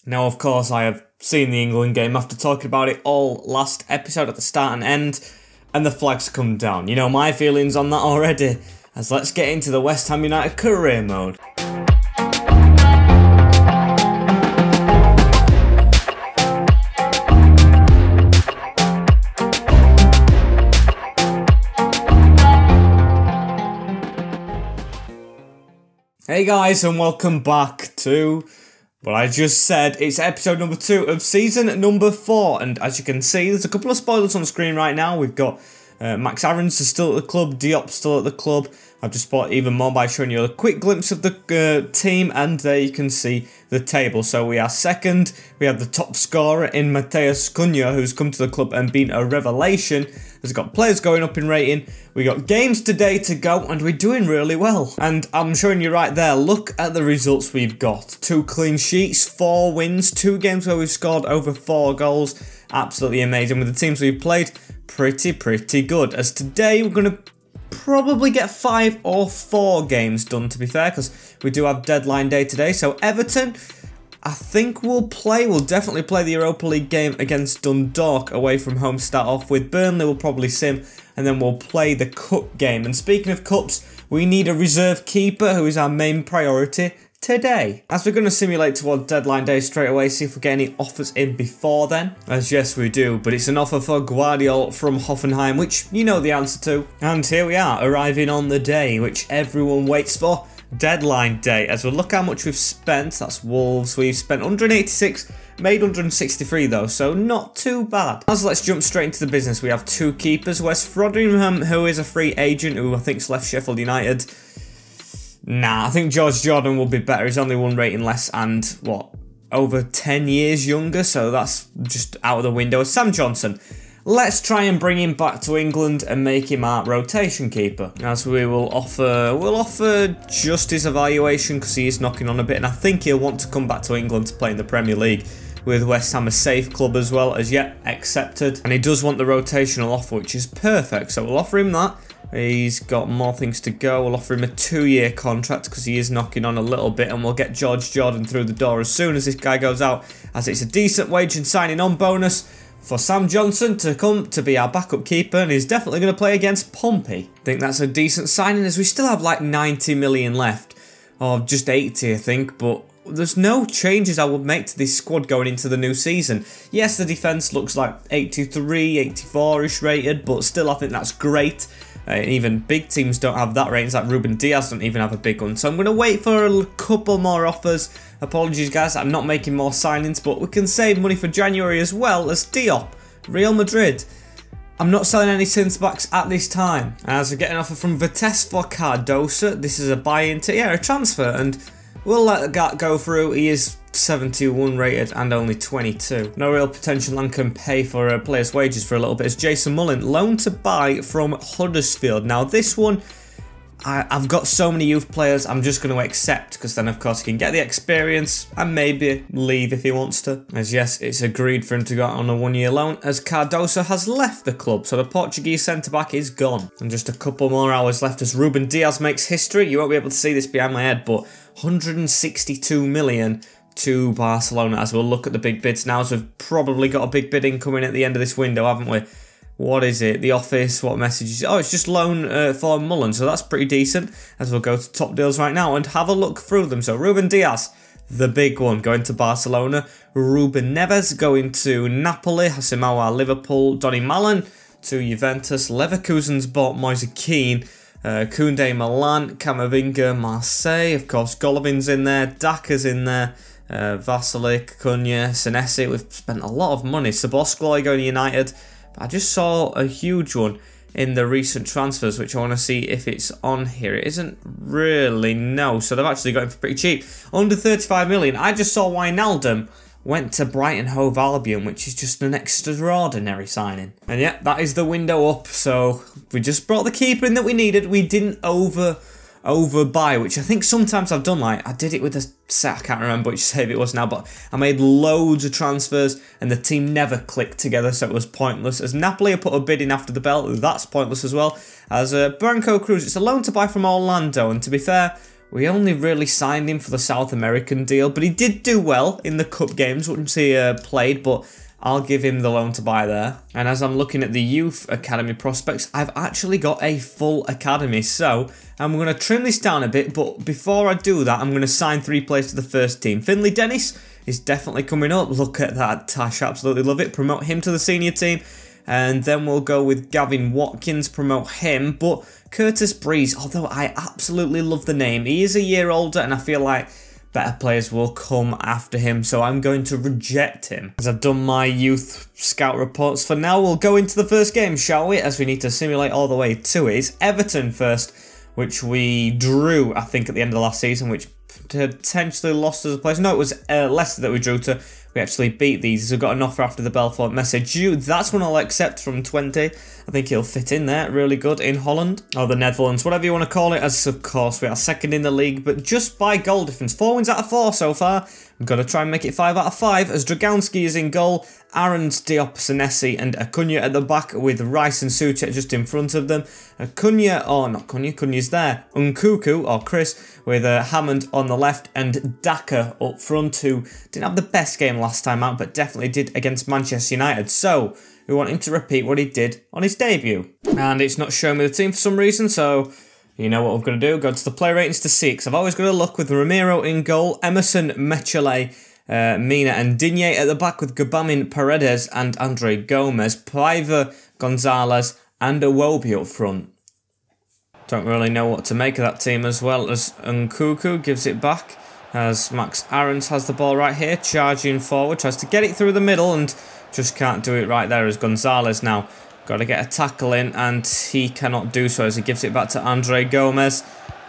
Now, of course, I have seen the England game after talking about it all last episode at the start and end, and the flags come down. You know my feelings on that already, as let's get into the West Ham United career mode. Hey guys, and welcome back to what I just said. It's episode number 2 of season number 4, and as you can see, there's a couple of spoilers on the screen right now. We've got Max Aarons is still at the club, Diop's still at the club. I've just bought even more by showing you a quick glimpse of the team, and there you can see the table. So we are second. We have the top scorer in Matheus Cunha, who's come to the club and been a revelation. There's got players going up in rating. We got games today to go, and we're doing really well. And I'm showing you right there, look at the results we've got. 2 clean sheets, 4 wins, 2 games where we've scored over 4 goals. Absolutely amazing. With the teams we've played, pretty good. As today, we're going to probably get 5 or 4 games done, to be fair, because we do have deadline day today. So Everton, I think we'll definitely play the Europa League game against Dundalk away from home to start off with. Burnley will probably sim, and then we'll play the cup game. And speaking of cups, we need a reserve keeper, who is our main priority today, as we're going to simulate toward deadline day straight away, see if we get any offers in before then, as yes we do, but it's an offer for Guardiola from Hoffenheim, which you know the answer to. And here we are, arriving on the day which everyone waits for, deadline day. As we look how much we've spent, that's Wolves, we've spent 186, made 163 though, so not too bad. As let's jump straight into the business. We have 2 keepers, Wes Frodingham, who is a free agent, who I think's left Sheffield United. Nah, I think George Jordan will be better. He's only 1 rating less and, what, over 10 years younger, so that's just out of the window. Sam Johnson, let's try and bring him back to England and make him our rotation keeper. As we'll offer just his evaluation, because he is knocking on a bit, and I think he'll want to come back to England to play in the Premier League, with West Ham a safe club as well, as yet accepted. And he does want the rotational offer, which is perfect, so we'll offer him that. He's got more things to go. We'll offer him a 2-year contract because he is knocking on a little bit, and we'll get George Jordan through the door as soon as this guy goes out, as it's a decent wage and signing on bonus for Sam Johnson to come to be our backup keeper, and he's definitely going to play against Pompey. I think that's a decent signing, as we still have like 90 million left, or just 80 I think, but there's no changes I would make to this squad going into the new season. Yes, the defence looks like 83, 84-ish rated, but still I think that's great. Even big teams don't have that ratings, like Ruben Diaz doesn't even have a big one. So I'm going to wait for a couple more offers. Apologies guys, I'm not making more signings, but we can save money for January as well, as Diop, Real Madrid. I'm not selling any centre-backs at this time. As we get an offer from Vitesse for Cardoso, this is a buy-in to, a transfer, and we'll let that go through. He is 71 rated and only 22. No real potential and can pay for a player's wages for a little bit. As Jason Mullen, loan to buy from Huddersfield. Now this one, I've got so many youth players, I'm just going to accept, because then of course he can get the experience and maybe leave if he wants to. As yes, it's agreed for him to go out on a 1-year loan, as Cardoso has left the club, so the Portuguese centre-back is gone. And just a couple more hours left as Ruben Diaz makes history. You won't be able to see this behind my head, but 162 million to Barcelona, as we'll look at the big bids now. So we've probably got a big bid incoming at the end of this window, haven't we? What is it? The office, what message is it? Oh, it's just loan for Mullen, so that's pretty decent. As we'll go to top deals right now and have a look through them. So Ruben Diaz, the big one, going to Barcelona. Ruben Neves going to Napoli. Hasim Aouar, Liverpool. Donny Malen to Juventus. Leverkusen's bought Moise Kean. Koundé, Milan. Camavinga, Marseille. Of course, Golovin's in there. Daka's in there. Vasilik, Cunha, Senesi. We've spent a lot of money. Szoboszlai going to United. I just saw a huge one in the recent transfers, which I want to see if it's on here. It isn't really, no. So they've actually got him for pretty cheap. Under 35 million. I just saw Wijnaldum went to Brighton Hove Albion, which is just an extraordinary signing. And yeah, that is the window up. So we just brought the keeper in that we needed. We didn't overbuy, which I think sometimes I've done. Like, I did it with a set, I can't remember which save it was now, but I made loads of transfers and the team never clicked together, so it was pointless. As Napoli put a bid in after the bell, that's pointless as well. As Branco Cruz, it's a loan to buy from Orlando, and to be fair, we only really signed him for the South American deal, but he did do well in the cup games once he played, but I'll give him the loan to buy there. And as I'm looking at the youth academy prospects, I've actually got a full academy. So I'm going to trim this down a bit, but before I do that, I'm going to sign 3 players to the first team. Finley Dennis is definitely coming up. Look at that, Tash, absolutely love it. Promote him to the senior team. And then we'll go with Gavin Watkins, promote him. But Curtis Breeze, although I absolutely love the name, he is a year older and I feel like better players will come after him, so I'm going to reject him. As I've done my youth scout reports for now, we'll go into the first game, shall we? As we need to simulate all the way to it. It's Everton first, which we drew, I think, at the end of the last season, which potentially lost as a place. No, it was Leicester that we drew to. We actually beat these. We've got an offer after the Belfort message. That's one I'll accept from 20. I think he'll fit in there really good in Holland. Or the Netherlands, whatever you want to call it. As of course we are second in the league, but just by goal difference. 4 wins out of 4 so far. We've got to try and make it 5 out of 5 as Draganski is in goal. Aarons, Diop, Senesi and Acuna at the back with Rice and Souček just in front of them. Acuna, or not Acuna, Acunya's there. Nkuku, or Chris, with Hammond on the left and Daka up front, who didn't have the best game last time out, but definitely did against Manchester United. So we want him to repeat what he did on his debut. And it's not showing me the team for some reason, so you know what we're going to do. Go to the player ratings to see, because I've always got to look with Ramiro in goal, Emerson, Mechele, Mina and Digne at the back with Gabamin, Paredes and Andre Gomez, Paiva, Gonzalez and Iwobi up front. Don't really know what to make of that team, as well as Nkuku gives it back as Max Aarons has the ball right here, charging forward, tries to get it through the middle and just can't do it right there as Gonzalez now got to get a tackle in and he cannot do so as he gives it back to Andre Gomez.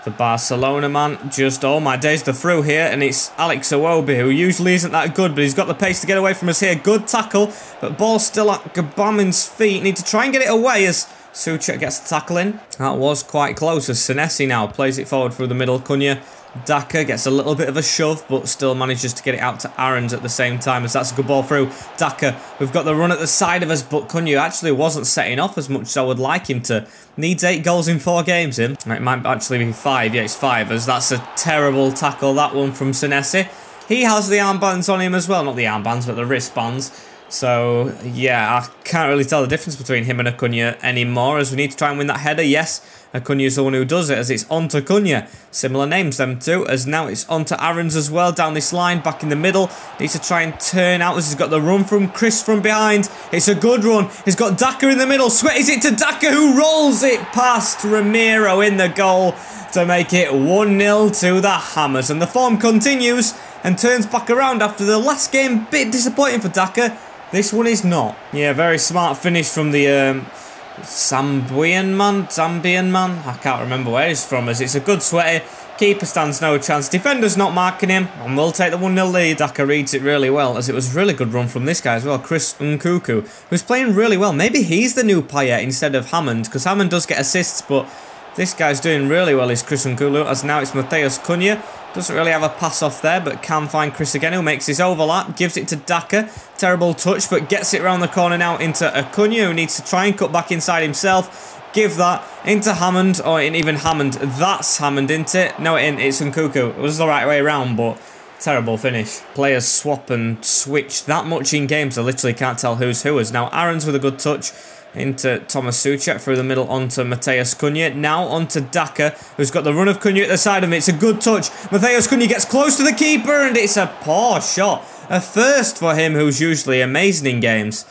The Barcelona man just, oh my days, the through here, and it's Alex Iwobi, who usually isn't that good, but he's got the pace to get away from us here. Good tackle, but ball still at Gabamin's feet. Need to try and get it away as Souček gets the tackle in. That was quite close as Senesi now plays it forward through the middle. Cunha, Daka gets a little bit of a shove, but still manages to get it out to Aarons at the same time as that's a good ball through. Daka, we've got the run at the side of us, but Cunha actually wasn't setting off as much as I would like him to. Needs 8 goals in 4 games in. It might actually be 5, yeah it's 5, as that's a terrible tackle, that one from Senesi. He has the armbands on him as well, not the armbands, but the wristbands. So, yeah, I can't really tell the difference between him and Acuna anymore, as we need to try and win that header. Yes, Acuna's the one who does it, as it's on to Cunha. Similar names, them two, as now it's on to Aarons as well, down this line, back in the middle. Needs to try and turn out, as he's got the run from Chris from behind. It's a good run. He's got Daka in the middle. Sweaties it to Daka, who rolls it past Ramiro in the goal to make it 1-0 to the Hammers. And the form continues and turns back around after the last game. Bit disappointing for Daka. This one is not. Yeah, very smart finish from the Zambian man. I can't remember where he's from, as it's a good sweaty. Keeper stands no chance. Defender's not marking him, and we'll take the 1-0 lead. Daka reads it really well, as it was a really good run from this guy as well, Chris Nkuku, who's playing really well. Maybe he's the new Payet instead of Hammond, because Hammond does get assists, but this guy's doing really well, is Chris Nkuku, as now it's Matheus Cunha. Doesn't really have a pass off there, but can find Chris again, who makes his overlap. Gives it to Daka. Terrible touch, but gets it around the corner now into Acuna, who needs to try and cut back inside himself. Give that into Hammond, or even Hammond. That's Hammond, isn't it? No, it's Nkuku. It was the right way around, but terrible finish. Players swap and switch that much in games, I literally can't tell who's who. As now Aarons with a good touch into Thomas Souček through the middle onto Matheus Cunha. Now onto Daka, who's got the run of Cunha at the side of him. It's a good touch. Matheus Cunha gets close to the keeper, and it's a poor shot. A first for him, who's usually amazing in games.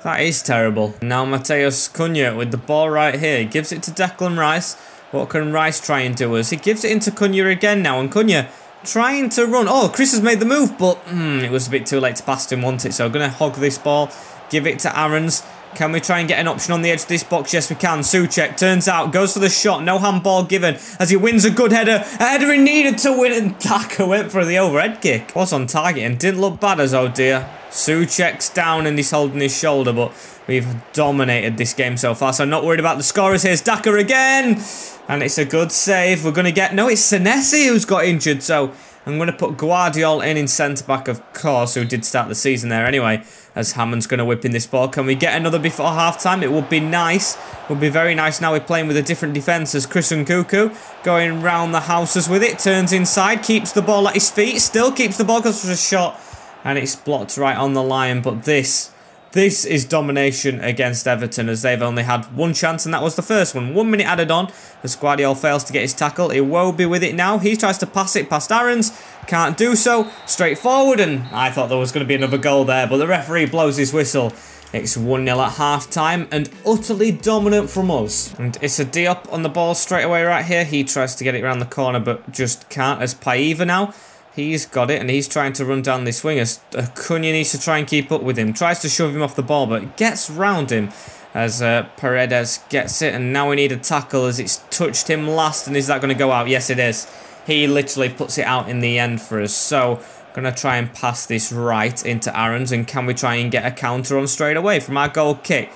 That is terrible. Now Matheus Cunha with the ball right here. He gives it to Declan Rice. What can Rice try and do? As he gives it into Cunha again now, and Cunha trying to run. Oh, Chris has made the move, but it was a bit too late to pass him, wasn't it? So I'm going to hog this ball. Give it to Aarons. Can we try and get an option on the edge of this box? Yes, we can. Souček turns out, goes for the shot. No handball given as he wins a good header. A header he needed to win, and Daka went for the overhead kick. Was on target and didn't look bad, as oh dear. Souček's down and he's holding his shoulder, but we've dominated this game so far, so I'm not worried about the scorers. Here's Daka again, and it's a good save. We're going to get... No, it's Senesi who's got injured, so I'm going to put Guardiola in centre-back, of course, who did start the season there anyway, as Hammond's going to whip in this ball. Can we get another before half-time? It would be nice. It would be very nice. Now we're playing with a different defence as Chris Nkunku going round the houses with it. Turns inside, keeps the ball at his feet, still keeps the ball, goes for a shot, and it's blocked right on the line. But this is domination against Everton, as they've only had one chance, and that was the first one. 1 minute added on as Guardiola fails to get his tackle. Iwobi with it now. He tries to pass it past Aarons. Can't do so. Straight forward, and I thought there was going to be another goal there, but the referee blows his whistle. It's 1-0 at half-time, and utterly dominant from us. And it's a Diop on the ball straight away right here. He tries to get it around the corner, but just can't, as Paiva now. He's got it, and he's trying to run down this wing as Acuna needs to try and keep up with him. Tries to shove him off the ball, but gets round him as Paredes gets it. And now we need a tackle as it's touched him last. And is that going to go out? Yes, it is. He literally puts it out in the end for us. So, going to try and pass this right into Aarons. And can we try and get a counter on straight away from our goal kick?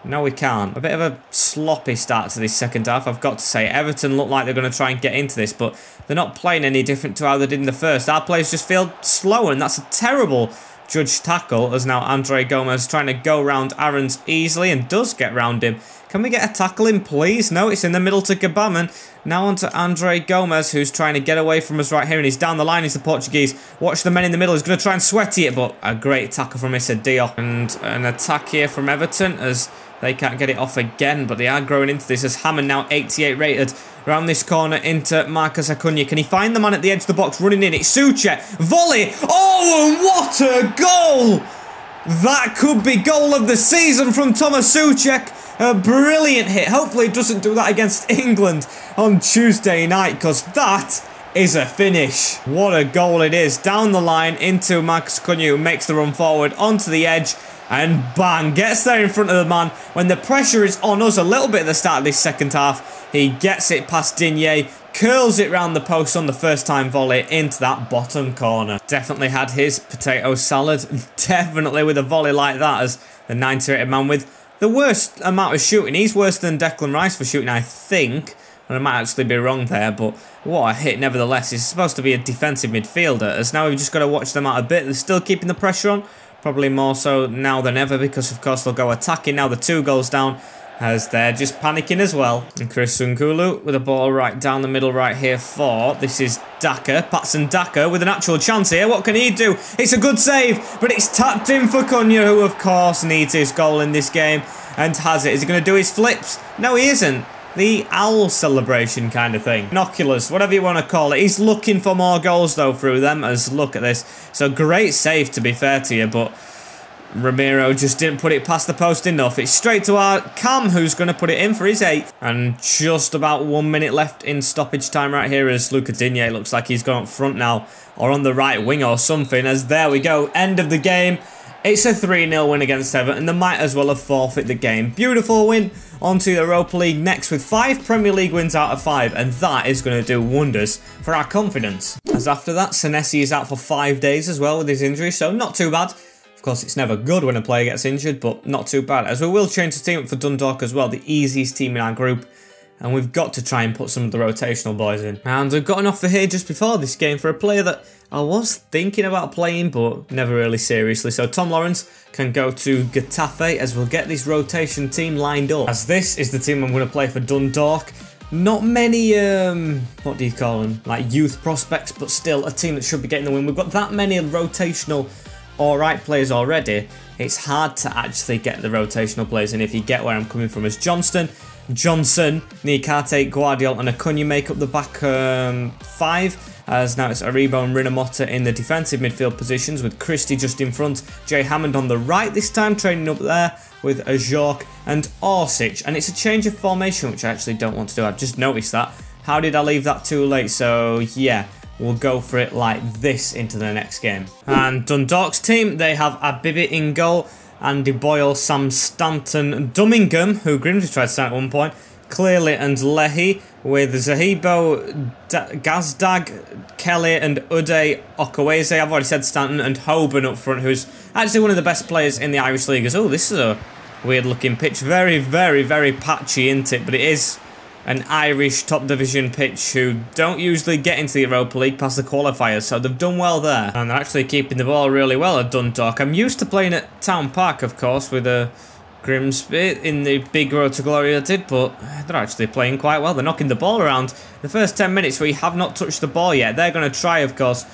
No, we can't. A bit of a sloppy start to this second half, I've got to say. Everton look like they're going to try and get into this, but they're not playing any different to how they did in the first. Our players just feel slower, and that's a terrible judged tackle, as now Andre Gomez trying to go round Aarons easily, and does get round him. Can we get a tackle in, please? No, it's in the middle to Gabaman. Now on to Andre Gomez, who's trying to get away from us right here, and he's down the line. He's the Portuguese. Watch the men in the middle. He's going to try and sweaty it, but a great tackle from Issa Diop. And an attack here from Everton, as they can't get it off again, but they are growing into this as Hammond now 88 rated. Around this corner into Marcus Acuna. Can he find the man at the edge of the box running in? It's Souček. Volley. Oh, and what a goal! That could be goal of the season from Thomas Souček. A brilliant hit. Hopefully it doesn't do that against England on Tuesday night, because that is a finish. What a goal it is. Down the line into Marcus Acuna, who makes the run forward onto the edge. And bang, gets there in front of the man. When the pressure is on us a little bit at the start of this second half, he gets it past Digne, curls it round the post on the first time volley into that bottom corner. Definitely had his potato salad. Definitely with a volley like that, as the 90-rated man with the worst amount of shooting. He's worse than Declan Rice for shooting, I think. And I might actually be wrong there, but what a hit nevertheless. He's supposed to be a defensive midfielder, as now we've just got to watch them out a bit. They're still keeping the pressure on. Probably more so now than ever, because of course they'll go attacking. Now the 2 goals down, as they're just panicking as well. And Chris Nkunku with a ball right down the middle right here for, this is Daka, Patson Daka with an actual chance here. What can he do? It's a good save, but it's tapped in for Cunha, who of course needs his goal in this game and has it. Is he going to do his flips? No, he isn't. The owl celebration kind of thing. Binoculars, whatever you want to call it. He's looking for more goals though through them, as look at this. So great save, to be fair to you, but Ramiro just didn't put it past the post enough. It's straight to our Cam, who's going to put it in for his 8th. And just about 1 minute left in stoppage time right here, as Luca Digne looks like he's gone up front now, or on the right wing or something, as there we go, end of the game. It's a 3-0 win against Everton. They might as well have forfeit the game. Beautiful win. On to the Europa League next with 5 Premier League wins out of 5. And that is going to do wonders for our confidence. As after that, Senesi is out for 5 days as well with his injury. So not too bad. Of course, it's never good when a player gets injured, but not too bad. As we will change the team up for Dundalk as well. The easiest team in our group. And we've got to try and put some of the rotational boys in. And I've got an offer here just before this game for a player that I was thinking about playing, but never really seriously. So Tom Lawrence can go to Getafe, as we'll get this rotation team lined up. As this is the team I'm going to play for Dundalk. Not many, what do you call them? Like youth prospects, but still a team that should be getting the win. We've got that many rotational alright players already. It's hard to actually get the rotational players in, if you get where I'm coming from, as Johnson, Niakate, Guardiola and Acuna make up the back 5. As now it's Aribo and Rinomota in the defensive midfield positions, with Christie just in front. Jay Hammond on the right this time, training up there with Ajork and Orsic. And it's a change of formation, which I actually don't want to do. I've just noticed that. How did I leave that too late? So yeah, we'll go for it like this into the next game. And Dundalk's team, they have Abibi in goal, Andy Boyle, Sam Stanton, Dummingham, who Grimsby tried to start at one point, Clearly and Leahy, with Zahibo, Gazdag, Kelly and Uday Okweze. I've already said Stanton, and Hoban up front, who's actually one of the best players in the Irish League. Oh, this is a weird looking pitch. Very, very, very patchy, isn't it? But it is an Irish top division pitch who don't usually get into the Europa League past the qualifiers, so they've done well there. And they're actually keeping the ball really well at Dundalk. I'm used to playing at Town Park, of course, with a Grimsby in the big road to glory I did, but they're actually playing quite well. They're knocking the ball around. The first 10 minutes we have not touched the ball yet. They're going to try, of course,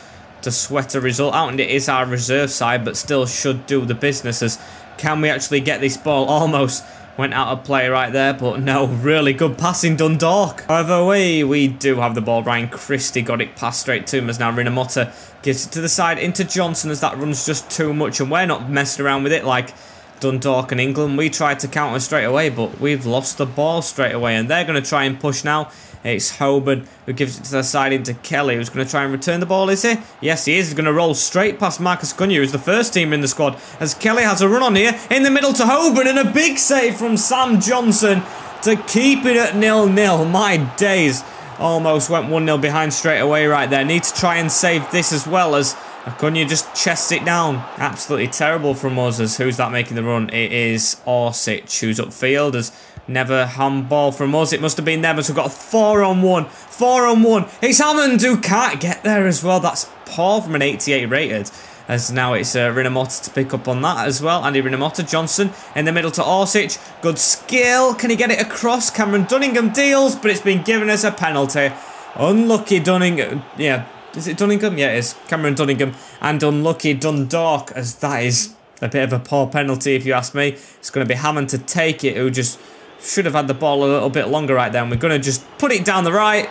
to sweat a result out, and it is our reserve side, but still should do the business. As can we actually get this ball? Almost went out of play right there, but no, really good passing Dundalk. However, we do have the ball. Ryan Christie got it passed straight to him, as now Rinamotta gives it to the side into Johnson, as that runs just too much, and we're not messing around with it like Dundalk and England. We tried to counter straight away, but we've lost the ball straight away, and they're going to try and push now. It's Hoban who gives it to the side into Kelly, who's going to try and return the ball, is he? Yes, he is. He's going to roll straight past Marcus Cunha, who's the first teamer in the squad, as Kelly has a run on here, in the middle to Hoban, and a big save from Sam Johnson to keep it at 0-0. My days, almost went 1-0 behind straight away right there. Need to try and save this as well, as Cunha just chests it down. Absolutely terrible from us. As who's that making the run? It is Orsic, who's upfield. As never handball from us. It must have been them, as we've got a 4-on-1. 4-on-1. It's Hammond who can't get there as well. That's poor from an 88 rated. As now it's Rinamotta to pick up on that as well. Andy Rinamotta, Johnson in the middle to Orsic. Good skill. Can he get it across? Cameron Dunningham deals, but it's been given as a penalty. Unlucky Dunningham. Yeah. Is it Dunningham? Yeah, it is. Cameron Dunningham. And unlucky Dundalk, as that is a bit of a poor penalty if you ask me. It's going to be Hammond to take it, who just should have had the ball a little bit longer right there. And we're going to just put it down the right.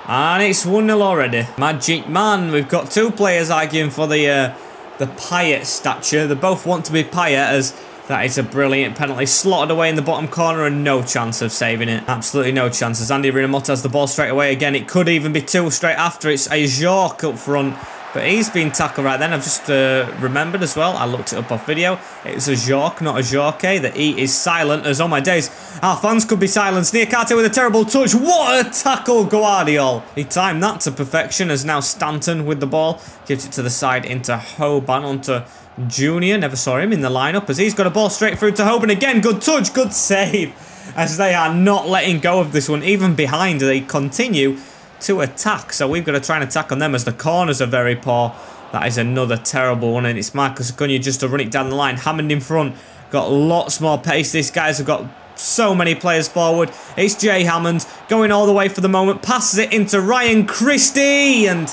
And it's 1-0 already. Magic Man. We've got two players arguing for the Payet stature. They both want to be Payet, as that is a brilliant penalty. Slotted away in the bottom corner and no chance of saving it. Absolutely no chance. As Andy Rinamotta has the ball straight away again. It could even be two straight after. It's a Jork up front. But he's been tackled right then. I've just remembered as well. I looked it up off video. It's a Jork, not a Jorke. The E is silent, as on my days, our fans could be silenced. Niakate with a terrible touch. What a tackle, Guardiol. He timed that to perfection, as now Stanton with the ball gives it to the side into Hoban, onto Junior. Never saw him in the lineup, as he's got a ball straight through to Hoban again. Good touch, good save. As they are not letting go of this one. Even behind, they continue to attack, so we've got to try and attack on them, as the corners are very poor. That is another terrible one, and it's Marcus Cunha just to run it down the line. Hammond in front, got lots more pace. These guys have got so many players forward. It's Jay Hammond going all the way for the moment, passes it into Ryan Christie, and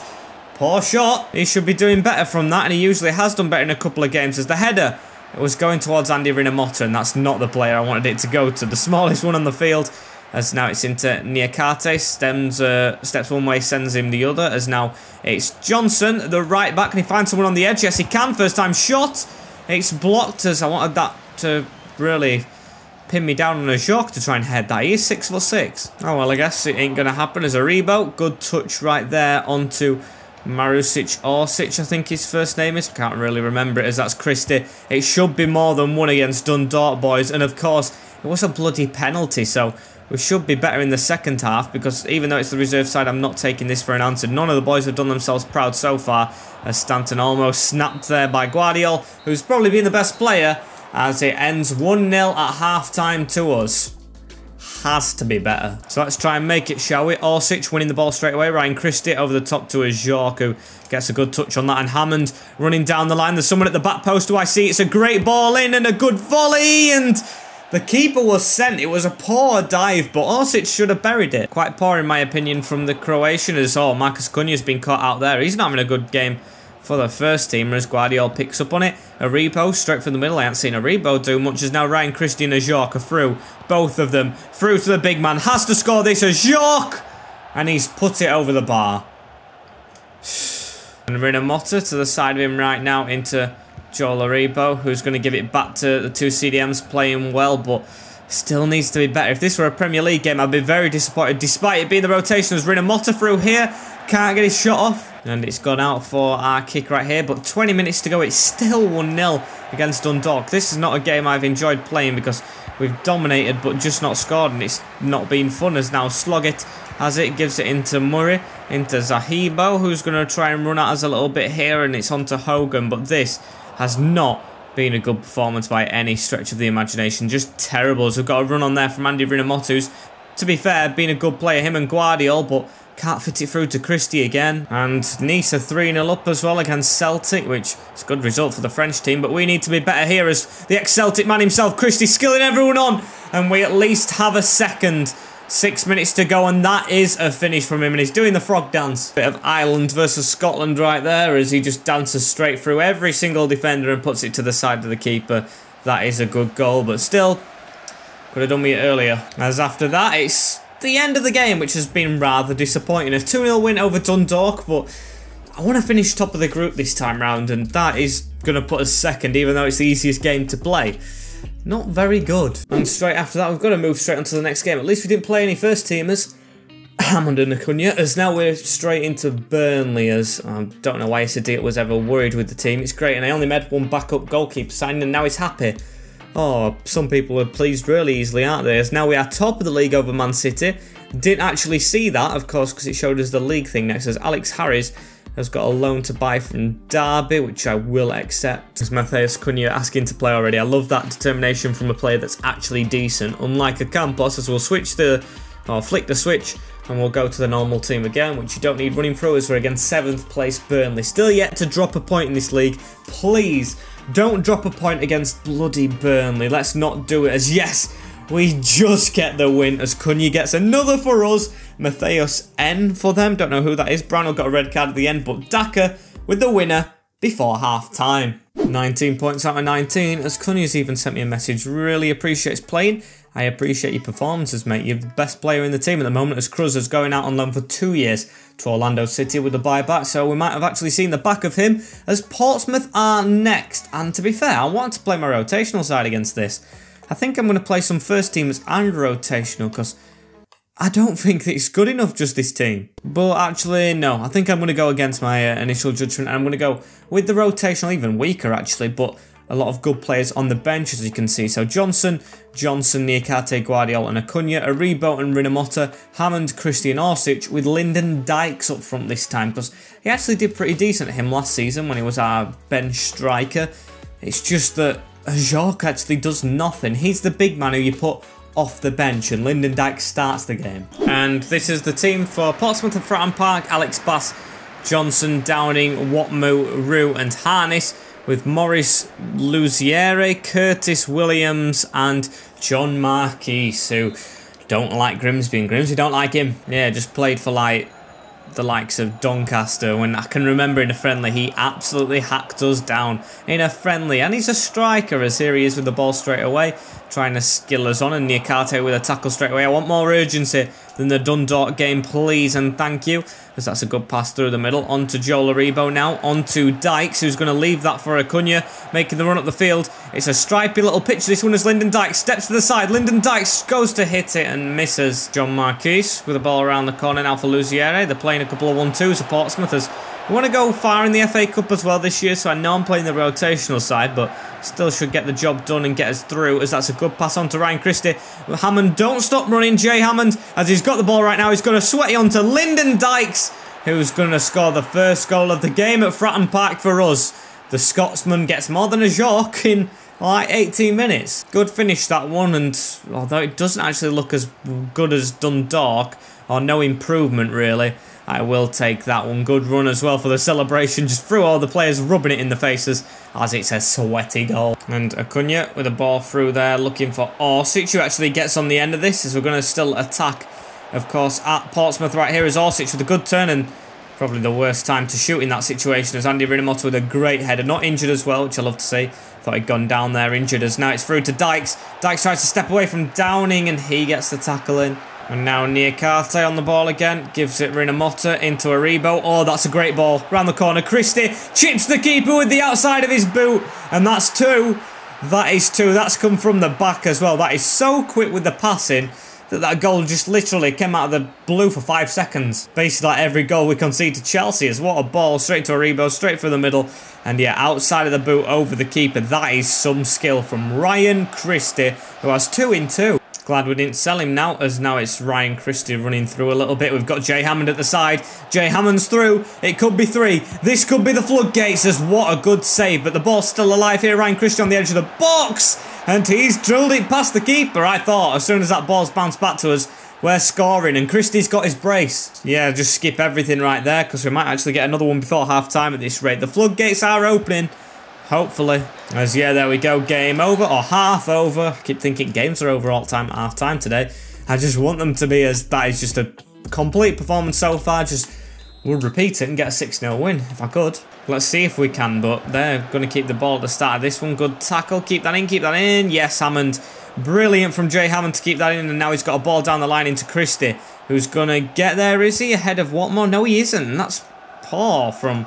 poor shot. He should be doing better from that, and he usually has done better in a couple of games. As the header, it was going towards Andy Rinamotta, and that's not the player I wanted it to go to. The smallest one on the field. As now it's into Niakate, steps one way, sends him the other. As now it's Johnson, the right back. Can he find someone on the edge? Yes, he can. First time shot. It's blocked, as I wanted that to really pin me down on a Jork to try and head that. He is 6'6". Oh, well, I guess it ain't going to happen. As a rebound, good touch right there onto Marusic Orsic, I think his first name is. Can't really remember it, as that's Christie. It should be more than one against Dundalk, boys. And, of course, it was a bloody penalty, so we should be better in the second half, because even though it's the reserve side, I'm not taking this for an answer. None of the boys have done themselves proud so far, as Stanton almost snapped there by Guardiol, who's probably been the best player, as it ends 1-0 at half-time to us. Has to be better. So let's try and make it, shall we? Orsic winning the ball straight away. Ryan Christie over the top to a Jork, who gets a good touch on that. And Hammond running down the line. There's someone at the back post who I see. It's a great ball in and a good volley, and the keeper was sent. It was a poor dive, but Orsic should have buried it. Quite poor, in my opinion, from the Croatian, as Marcus Cunha has been caught out there. He's not having a good game for the first teamer, as Guardiol picks up on it. Aribo straight from the middle. I haven't seen Aribo do much, as now Ryan Christie and Jork are through. Both of them through to the big man. Has to score this, as Jork, and he's put it over the bar. And Rinamotta to the side of him right now into Joel Aribo, who's going to give it back to the two CDMs, playing well, but still needs to be better. If this were a Premier League game, I'd be very disappointed, despite it being the rotation. As Rinamotta through here, can't get his shot off, and it's gone out for our kick right here. But 20 minutes to go, it's still 1-0 against Dundalk. This is not a game I've enjoyed playing, because we've dominated but just not scored, and it's not been fun. As now Sloggett has it, gives it into Murray, into Zahibo, who's going to try and run at us a little bit here, and it's onto Hogan. But this has not been a good performance by any stretch of the imagination. Just terrible. So we've got a run on there from Andy Rinamotta, who's to be fair, been a good player, him and Guardiola, but can't fit it through to Christie again. And Nice are 3-0 up as well against Celtic, which is a good result for the French team, but we need to be better here as the ex-Celtic man himself, Christie, skilling everyone on, and we at least have a second. 6 minutes to go, and that is a finish from him, and he's doing the frog dance. Bit of Ireland versus Scotland right there as he just dances straight through every single defender and puts it to the side of the keeper. That is a good goal, but still, could have done me earlier. As after that, it's the end of the game, which has been rather disappointing. A 2-0 win over Dundalk, but I want to finish top of the group this time round, and that is going to put us second, even though it's the easiest game to play. Not very good. And straight after that, we've got to move straight on to the next game. At least we didn't play any first teamers. Hammond and Acuna, as now we're straight into Burnley, as I don't know why Sadiq was ever worried with the team. It's great, and I only made one backup goalkeeper signing, and now he's happy. Oh, some people are pleased really easily, aren't they? As now we are top of the league over Man City. Didn't actually see that, of course, because it showed us the league thing next. As Alex Harris has got a loan to buy from Derby, which I will accept. As Matheus Cunha asking to play already. I love that determination from a player that's actually decent. Unlike a Campos, as we'll flick the switch, and we'll go to the normal team again, which you don't need running through, as we're against 7th place Burnley. Still yet to drop a point in this league. Please, don't drop a point against bloody Burnley. Let's not do it, as yes, we just get the win as Cunha gets another for us. Matheus N for them. Don't know who that is. Brownell got a red card at the end, but Daka with the winner before half time. 19 points out of 19, as Cunha's even sent me a message. Really appreciates playing. I appreciate your performances, mate. You're the best player in the team at the moment, as Cruz is going out on loan for 2 years to Orlando City with the buyback, so we might have actually seen the back of him, as Portsmouth are next. And to be fair, I want to play my rotational side against this. I think I'm going to play some first teamers and rotational, because I don't think that it's good enough, just this team. But actually, no. I think I'm going to go against my initial judgment, and I'm going to go with the rotational, even weaker actually, but a lot of good players on the bench, as you can see. So Johnson, Niakate, Guardiola and Acuna, Aribo and Rinomota, Hammond, Christian Orsic, with Lyndon Dykes up front this time, because he actually did pretty decent at him last season when he was our bench striker. It's just that Jacques actually does nothing. He's the big man who you put off the bench, and Lyndon Dykes starts the game. And this is the team for Portsmouth and Fratton Park: Alex Bass, Johnson, Downing, Watmu, Rue and Harness, with Maurice Luziere, Curtis Williams and John Marquise, who don't like Grimsby, and Grimsby don't like him. Yeah, just played for like the likes of Doncaster, when I can remember in a friendly he absolutely hacked us down in a friendly, and he's a striker, as here he is with the ball straight away, trying to skill us on, and Niakate with a tackle straight away. I want more urgency than the Dundalk game, please and thank you, as that's a good pass through the middle, onto Joel Aribo now, onto Dykes, who's going to leave that for Acuna, making the run up the field. It's a stripy little pitch, this one is Lyndon Dykes, steps to the side, Lyndon Dykes goes to hit it and misses. John Marquise with the ball around the corner now for Luziere. They're playing a couple of 1-2s of Portsmouth, as we want to go far in the FA Cup as well this year, so I know I'm playing the rotational side, but still should get the job done and get us through, as that's a good pass on to Ryan Christie. Hammond, don't stop running, Jay Hammond, as he's got the ball right now, he's going to sweaty onto Lyndon Dykes, who's going to score the first goal of the game at Fratton Park for us. The Scotsman gets more than a Jacques in like 18 minutes. Good finish that one, and although it doesn't actually look as good as Dundalk, or no improvement really, I will take that one. Good run as well for the celebration, just through all the players, rubbing it in the faces as it's a sweaty goal. And Acuna with a ball through there, looking for Orsic, who actually gets on the end of this, as we're going to still attack, of course, at Portsmouth. Right here is Orsic with a good turn, and probably the worst time to shoot in that situation, as Andy Rinomota with a great header, not injured as well, which I love to see. Thought he'd gone down there injured, as now it's through to Dykes. Dykes tries to step away from Downing, and he gets the tackle in. And now Niakate on the ball again, gives it Rinomota into Aribo. Oh, that's a great ball, round the corner. Christie chips the keeper with the outside of his boot, and that's 2. That is 2, that's come from the back as well. That is so quick with the passing, that goal just literally came out of the blue for 5 seconds. Basically like every goal we concede to Chelsea is what a ball, straight to Aribo, straight through the middle, and yeah, outside of the boot over the keeper. That is some skill from Ryan Christie, who has 2 in 2. Glad we didn't sell him now, as now it's Ryan Christie running through a little bit. We've got Jay Hammond at the side. Jay Hammond's through. It could be 3. This could be the floodgates, as what a good save. But the ball's still alive here. Ryan Christie on the edge of the box, and he's drilled it past the keeper. I thought as soon as that ball's bounced back to us, We're scoring, and Christie's got his brace. Yeah, just skip everything right there, because we might actually get another one before half-time at this rate. The floodgates are opening, hopefully. As, yeah, there we go. Game over, or half over. I keep thinking games are over all time, half-time today. I just want them to be, as that is just a complete performance so far. Just would repeat it and get a 6-0 win, if I could. Let's see if we can, but they're going to keep the ball at the start of this one. Good tackle. Keep that in, keep that in. Yes, Hammond. Brilliant from Jay Hammond to keep that in, and now he's got a ball down the line into Christie, who's going to get there. Is he ahead of Watmore? No, he isn't, and that's poor from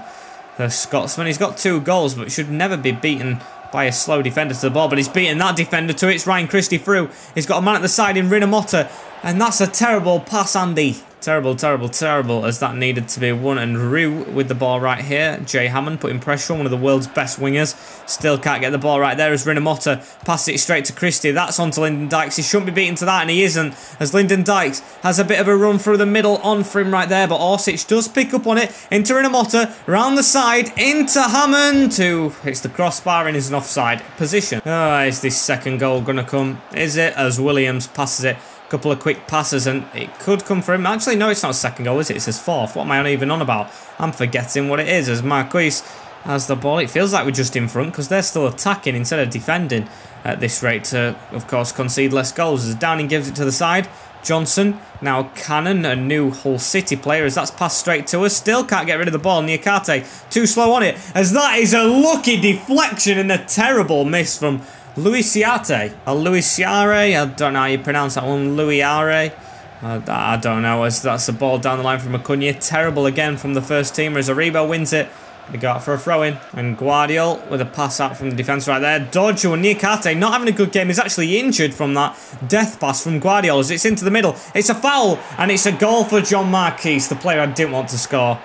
the Scotsman. He's got 2 goals, but should never be beaten by a slow defender to the ball, but he's beaten that defender to it. It's Ryan Christie through. He's got a man at the side in Rinamotta, and that's a terrible pass, Andy. Terrible, terrible, terrible, as that needed to be won. And Rue with the ball right here. Jay Hammond putting pressure on one of the world's best wingers. Still can't get the ball right there as Rinamotta passes it straight to Christie. That's on to Lyndon Dykes. He shouldn't be beaten to that, and he isn't, as Lyndon Dykes has a bit of a run through the middle on for him right there, but Orsic does pick up on it into Rinamotta, round the side, into Hammond, who hits the crossbar and is an offside position. Oh, is this second goal going to come? Is it? As Williams passes it. Couple of quick passes and it could come for him. Actually, no, it's not a second goal, is it? It's his 4th. What am I even on about? I'm forgetting what it is. As Marquis has the ball, it feels like we're just in front because they're still attacking instead of defending at this rate to, of course, concede less goals. As Downing gives it to the side. Johnson, now Cannon, a new Hull City player, as that's passed straight to us. Still can't get rid of the ball. Niakate, too slow on it, as that is a lucky deflection and a terrible miss from Luisiate, or Luisiare, I don't know how you pronounce that one, Luiare, I don't know, as that's a ball down the line from Acuna. Terrible again from the first teamer as Aribo wins it. They go out for a throw-in, and Guardiol with a pass out from the defence right there. Dodge, or Niakate not having a good game. He's actually injured from that death pass from Guardiol as it's into the middle. It's a foul, and it's a goal for John Marquis, the player I didn't want to score.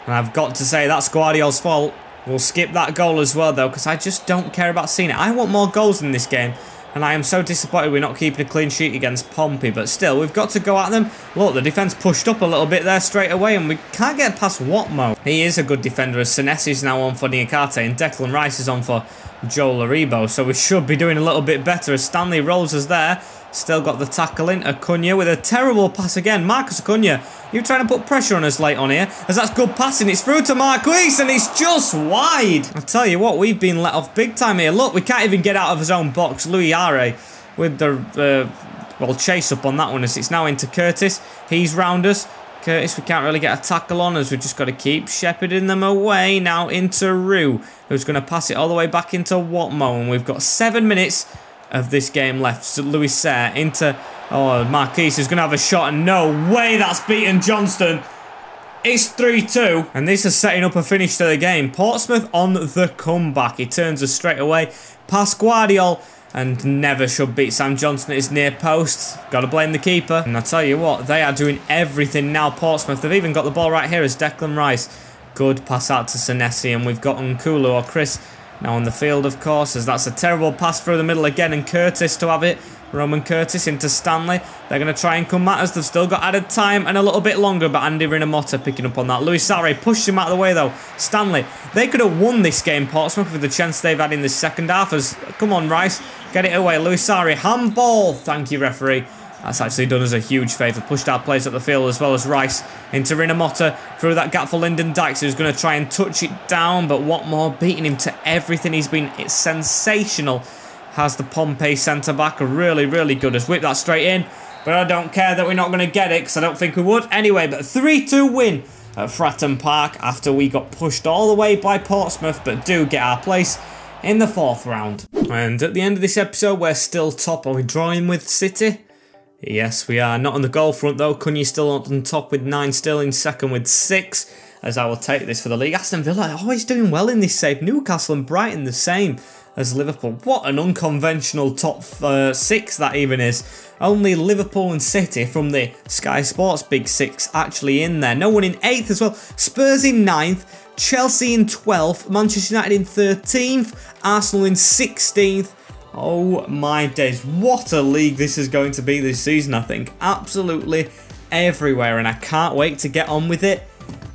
And I've got to say, that's Guardiol's fault. We'll skip that goal as well, though, because I just don't care about seeing it. I want more goals in this game, and I am so disappointed we're not keeping a clean sheet against Pompey. But still, we've got to go at them. Look, the defence pushed up a little bit there straight away, and we can't get past Watmo. He is a good defender, as Senesi is now on for Niakate, and Declan Rice is on for Joel Aribo. So we should be doing a little bit better, as Stanley rolls us there. Still got the tackle in. Acuna with a terrible pass again. Marcus Acuna, you're trying to put pressure on us late on here, as that's good passing. It's through to Marquis, and it's just wide. I tell you what, we've been let off big time here. Look, we can't even get out of his own box. Louis Are with the well, chase up on that one, as it's now into Curtis. He's round us. Curtis, we can't really get a tackle on, as we've just got to keep shepherding them away. Now into Rue, who's going to pass it all the way back into Watmo, and we've got 7 minutes of this game left. So Louis Serre into, oh, Marquis is going to have a shot, and no way that's beaten Johnston. It's 3-2, and this is setting up a finish to the game. Portsmouth on the comeback. He turns us straight away past Guardiol, and never should beat Sam Johnson at his near post. Got to blame the keeper. And I tell you what, they are doing everything now, Portsmouth. They've even got the ball right here as Declan Rice. Good pass out to Senesi, and we've got Nkulu, or Chris, now on the field, of course, as that's a terrible pass through the middle again, and Curtis to have it. Roman Curtis into Stanley. They're going to try and come at us. They've still got added time and a little bit longer, but Andy Rinamotta picking up on that. Luis Sarre pushed him out of the way, though. Stanley, they could have won this game, Portsmouth, with the chance they've had in the second half. As, come on, Rice, get it away. Luis Sarre, handball. Thank you, referee. That's actually done us a huge favour. Pushed our players up the field, as well as Rice into Rinamotta through that gap for Lyndon Dykes, who's going to try and touch it down, but Watmore beating him to everything. He's been sensational. Has the Pompey centre-back, really, really good. Has whipped that straight in, but I don't care that we're not going to get it, because I don't think we would. Anyway, but 3-2 win at Fratton Park after we got pushed all the way by Portsmouth, but do get our place in the 4th round. And at the end of this episode, we're still top. Are we drawing with City? Yes, we are. Not on the goal front, though. Cunha still on top with 9, Sterling second with 6, as I will take this for the league. Aston Villa always doing well in this save. Newcastle and Brighton the same as Liverpool. What an unconventional top 6 that even is. Only Liverpool and City from the Sky Sports Big 6 actually in there. No one in 8th as well. Spurs in 9th. Chelsea in 12th. Manchester United in 13th. Arsenal in 16th. Oh my days, what a league this is going to be this season, I think. Absolutely everywhere, and I can't wait to get on with it.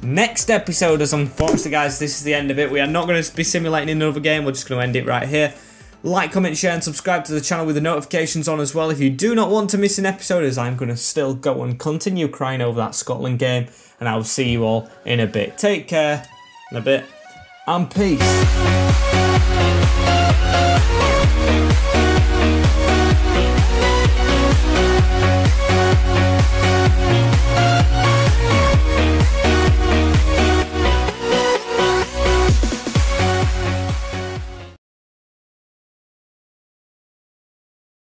Next episode, as unfortunately, guys, this is the end of it. We are not going to be simulating another game. We're just going to end it right here. Like, comment, share and subscribe to the channel with the notifications on as well if you do not want to miss an episode, as I'm going to still go and continue crying over that Scotland game. And I will see you all in a bit. Take care, in a bit, and peace.